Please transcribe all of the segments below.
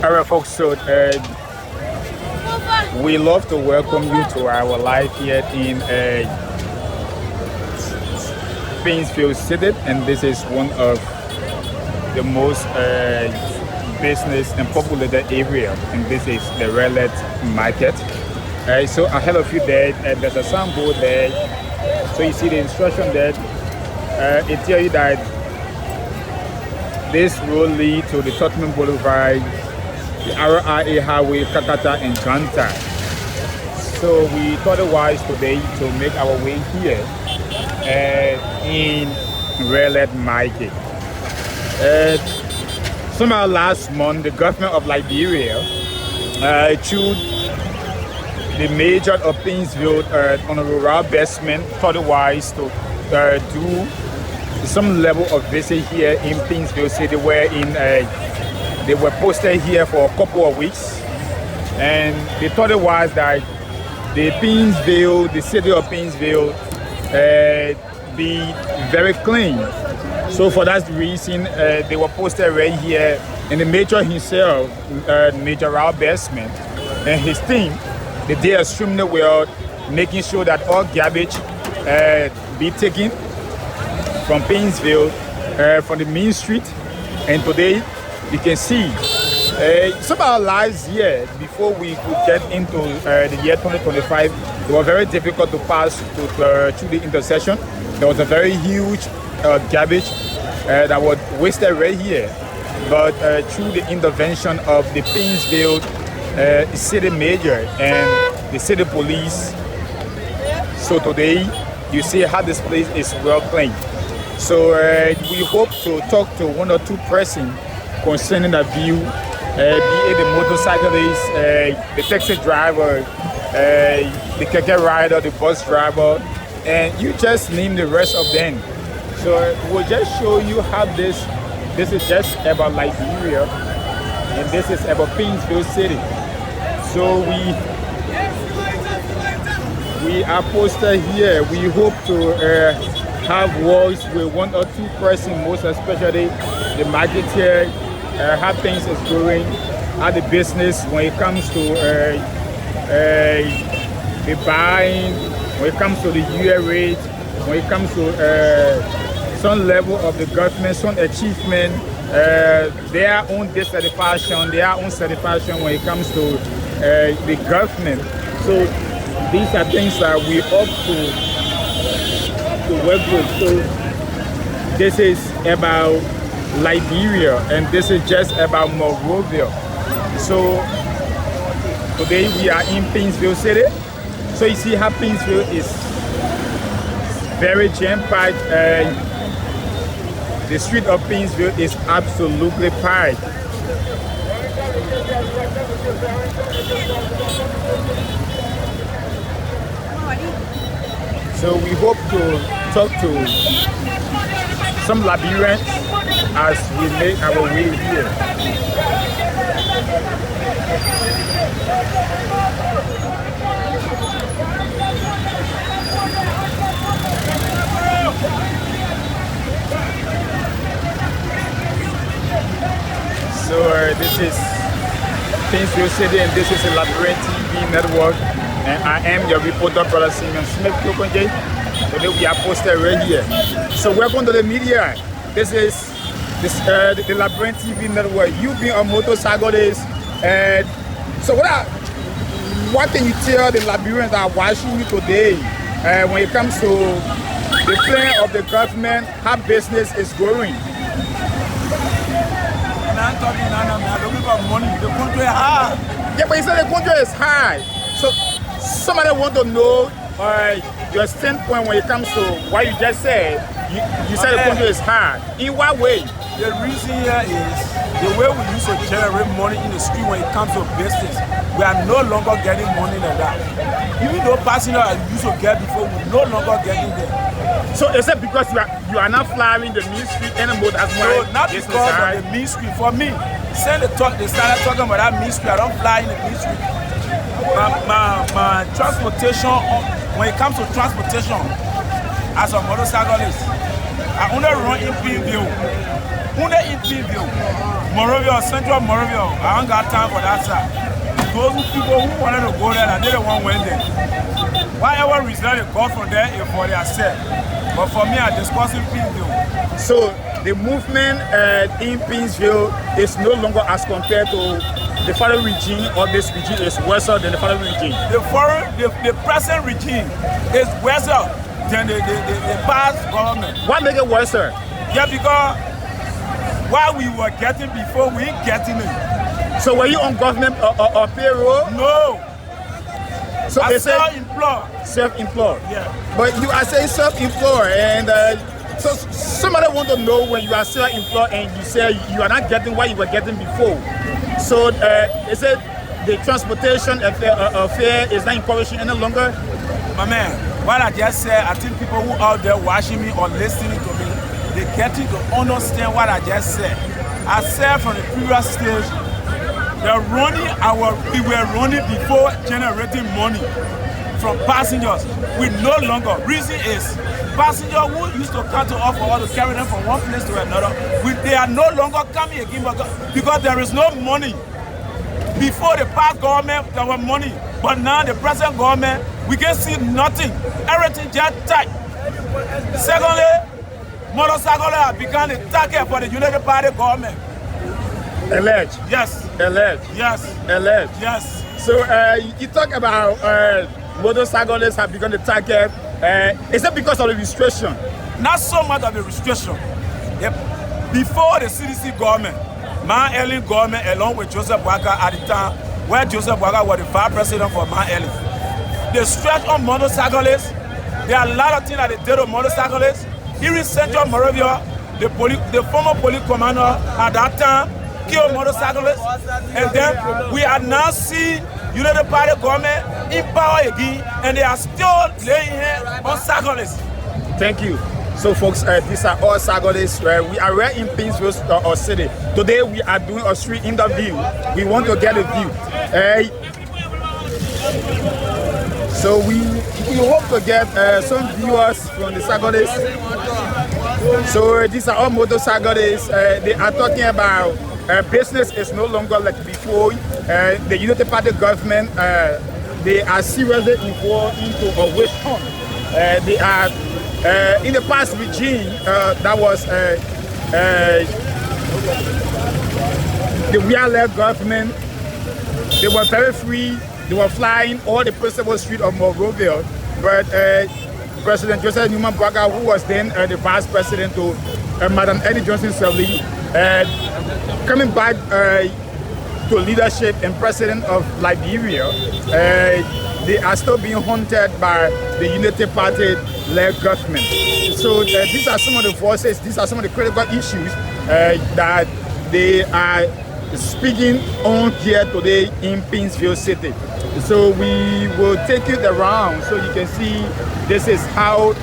All right, folks, so we love to welcome you to our live here in Painesville City, and this is one of the most business and populated area, and this is the Redlet Market. So ahead of you there, there's a signboard there, so you see the instruction there. It tells you that this road leads to the Tottenham Boulevard, the RIA Highway, Kakata, and Granta. So we thought it wise today to make our way here in Redlet Market. Somehow last month, the government of Liberia through the mayor of Painesville on a rural basement thought it wise to do some level of visit here in Painesville City, wherein they were posted here for a couple of weeks, and they thought it was that the city of Painesville be very clean. So for that reason, they were posted right here, and the mayor himself, Major Raul Bestman, and his team, they did extremely well, making sure that all garbage be taken from Painesville, from the main street. And today, you can see some of our lives here, before we could get into the year 2025, it was very difficult to pass through the intersection. There was a very huge garbage that was wasted right here. But through the intervention of the Painesville city mayor and the city police, so today you see how this place is well cleaned. So we hope to talk to one or two persons concerning the view, be it the motorcyclist, the taxi driver, the keke rider, the bus driver, and you just name the rest of them. So we'll just show you how this is just about Liberia, and this is about Painesville City. So we are posted here. We hope to have words with one or two persons, most especially the market here, how things is going, how the business when it comes to the buying, when it comes to the UA rate, when it comes to some level of the government, some achievement, their own dissatisfaction, their own satisfaction when it comes to the government. So these are things that we hope to work with. So this is about Liberia, and this is just about Monrovia. So today we are in Painesville City. So you see how Painesville is very jam-packed. The street of Painesville is absolutely packed. So we hope to talk to some Liberians as we make our way here. So this is Painesville City, and this is the Liberian TV network. And I am your reporter, Brother Simeon Smith. Today we are posted right here. So welcome to the media. This is the Liberian TV network. You've been a motorcyclist. So what can you tell the Liberians that are watching you today when it comes to the plan of the government, how business is growing? I'm looking for money. The country is high. Yeah, but you said the country is high. So somebody want to know your standpoint when it comes to what you just said. You said the country is high. In what way? The reason here is the way we used to generate money in the street when it comes to business. We are no longer getting money like that. Even though passenger I used to get before, we're no longer getting them. So is it because you are not flying the main street anymore? That's why? No, not because of the main street. For me, since they started talking about that main street, I don't fly in the main street. My transportation, when it comes to transportation, as a motorcyclist, I only run in Painesville. Only in Painesville. Monrovia, Central Monrovia. I don't got time for that side. Those people who wanted to go there, they don't want to win there. Whatever result they got from there is for themselves. But for me, I'm discussing Painesville. So the movement in Painesville is no longer as compared to the foreign regime, or this regime is worse than the foreign regime. The present regime is worse than the past government. What make it worse, sir? Yeah, because what we were getting before, we ain't getting it. So were you on government or payroll? No. So I they say self-employed. Self-employed. Yeah. But you are saying self-employed, and so somebody want to know, when you are self-employed and you say you are not getting what you were getting before. So they said the transportation affair is not encouraging any longer. My man, what I just said, I think people who out there watching me or listening to me, they getting to understand what I just said. I said from the previous stage, we were running before generating money from passengers. We no longer. Reason is, passengers who used to come to us for us to carry them from one place to another, they are no longer coming again because there is no money. Before the past government, there was money, but now the present government, we can see nothing. Everything just tight. Secondly, motorcyclists have become a target for the United Party government. Alleged. Yes. Alleged. Yes. Alleged. Yes. So you talk about motorcyclists have become the target. Is it because of the restriction? Not so much of the restriction. Before the CDC government, Mount Ellen government, along with Joseph Boakai at the time, where Joseph Boakai was the vice president for Mount Ellen, they stretched on motorcyclists. There are a lot of things that they did on motorcyclists. Here in Central Monrovia, the former police commander at that time killed motorcyclists, and then we are now seeing United Party government in power again, and they are still laying hands on cyclists. Thank you. So folks, these are all cyclists. We are right in Painesville or city. Today we are doing a street interview. We want to get a view. So we hope to get some viewers from the cyclists. So these are all motorcyclists. They are talking about business is no longer like before. The United Party government, they are seriously involved into a witch hunt. They are in the past regime that was the real government. They were very free. They were flying all the principal streets of Monrovia, but President Joseph Newman Boakai, who was then the vice president to Madam Eddie Johnson-Sirleaf, coming back to leadership and president of Liberia, they are still being hunted by the Unity Party-led government. So these are some of the voices, these are some of the critical issues that they are speaking on here today in Painesville City. So we will take it around so you can see this is how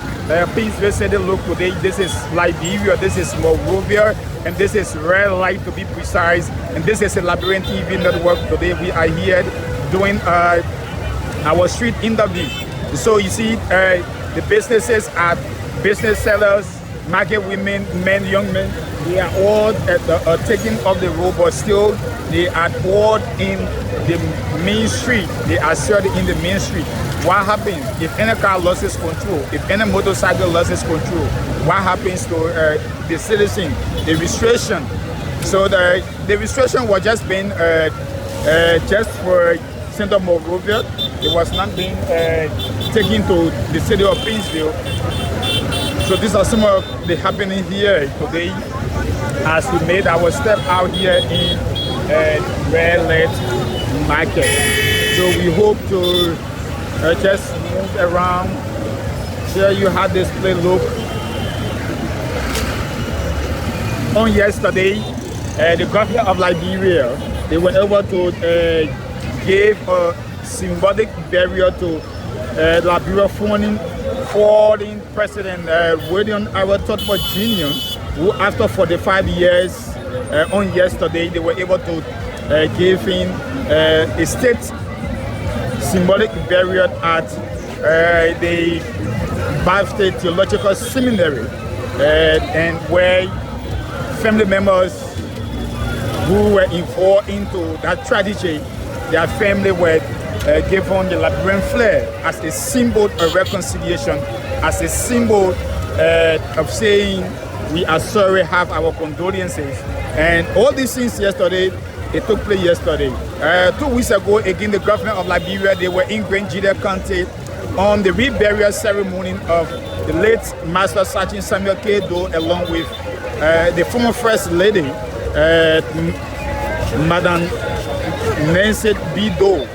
Painesville City look today. This is Liberia, this is Monrovia, and this is Red Light to be precise. And this is a Liberian TV network. Today we are here doing our street interview. So you see the businesses are business sellers, market women, men, young men. They are all taking off the road, but still they are all in the main street. They are serving in the main street. What happens if any car loses control, if any motorcycle loses control? What happens to the citizen? The restriction. So the restriction was just being just for Central Monrovia. It was not being taken to the city of Painesville. So these are some of the happening here today as we made our step out here in Red Light Market. So we hope to just move around. Here you have this place look. On yesterday, the government of Liberia, they were able to give a symbolic burial to Liberia fallen President William Howard Totpo Jr., who after 45 years on yesterday, they were able to give him a state symbolic burial at the Bath State Theological Seminary, and where family members who were involved into that tragedy, their family were given the Liberian flag as a symbol of reconciliation, as a symbol of saying we are sorry, have our condolences. And all these things yesterday, it took place yesterday. 2 weeks ago, again, the government of Liberia, they were in Grangida County on the reburial ceremony of the late Master Sergeant Samuel K. Doe, along with the former First Lady, Madam Nancy B. Doe.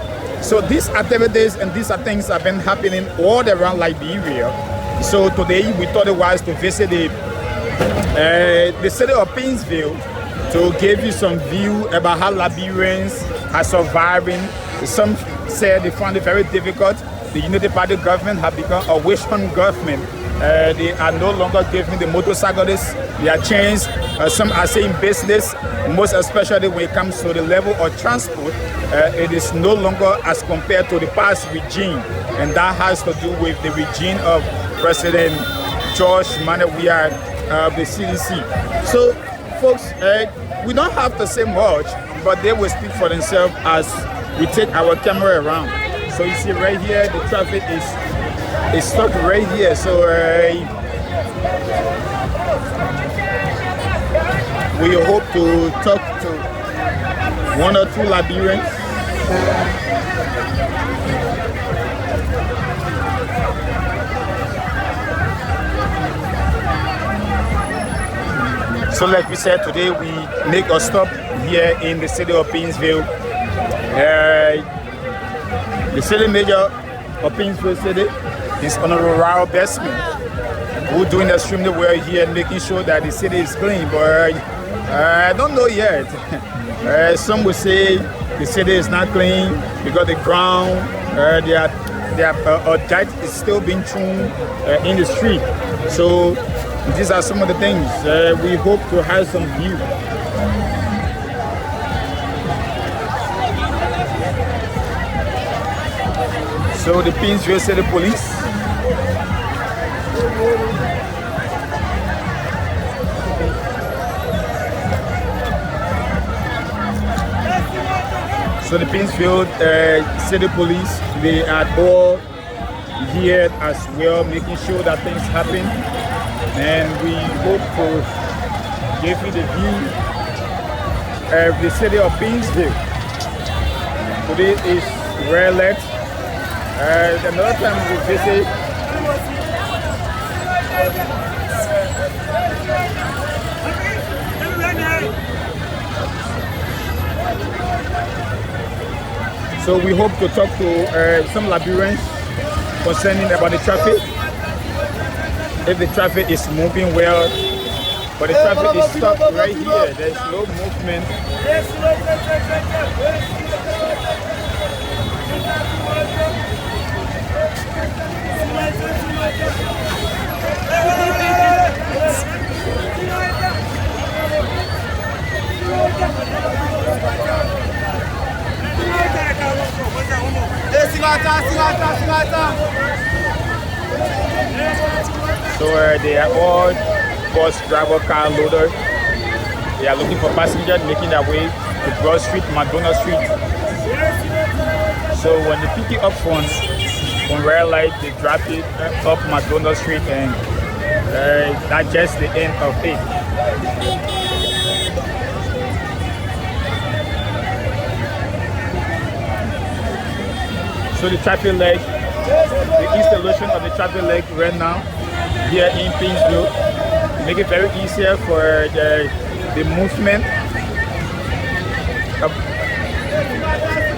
So these activities and these things have been happening all around Liberia. So today we thought it was to visit the city of Painesville to give you some view about how Liberians are surviving. Some said they found it very difficult. The Unity Party government have become a wish-hunt government. They are no longer giving the motorcyclists their chance. Some are saying business, most especially when it comes to the level of transport. It is no longer as compared to the past regime, and that has to do with the regime of President George Monrovia of the CDC. So, folks, we don't have to say much, but they will speak for themselves as we take our camera around. So you see right here, the traffic is stuck right here. So we hope to talk to 1 or 2 Liberians. So like we said, today we make a stop here in the city of Painesville. The city major of Painesville City is Honorable Bestman, who doing extremely well here, making sure that the city is clean. But I don't know yet. Some will say the city is not clean because the ground, their dirt is still being thrown in the street. So these are some of the things we hope to have some view. So the Painesville City Police. So the Painesville City Police, they are all here as well, making sure that things happen. And we hope to give you the view of the city of Painesville. Today is red alert. Another time we visit. So we hope to talk to some Liberians concerning about the traffic. If the traffic is moving well, but the traffic is stuck right here. There's no movement. So they are all bus driver, car loader. They are looking for passengers making their way to Broad Street, McDonald Street. So when they pick it up from red light, they drop it up McDonald Street, and that's just the end of it. So the traffic light, the installation of the traffic light right now here in Painesville, make it very easier for the movement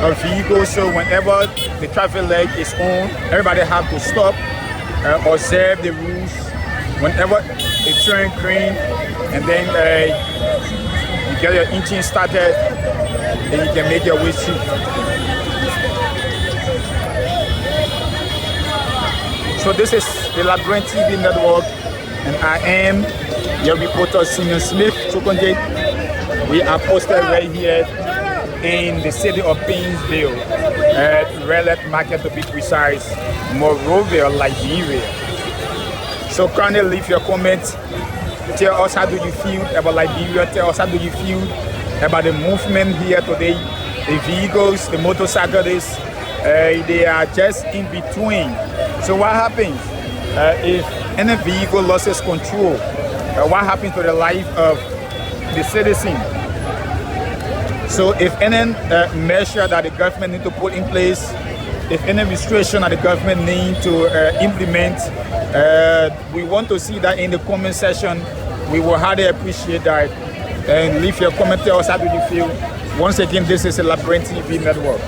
of vehicles. So whenever the traffic light is on, everybody have to stop, observe the rules. Whenever it turns green, and then you get your engine started, then you can make your way through. So this is the Liberian TV network, and I am your reporter, Senior Smith Chokonje. We are posted right here in the city of Painesville, at Relet Market to be precise, Monrovia, Liberia. So kindly leave your comments. Tell us how do you feel about Liberia. Tell us how do you feel about the movement here today. The vehicles, the motorcyclists, they are just in between. So what happens if any vehicle loses control? What happens to the life of the citizen? So if any measure that the government need to put in place, if any restriction that the government need to implement, we want to see that in the comment section. We will highly appreciate that. And leave your comment, tell us how do you feel. Once again, this is a Liberian TV network.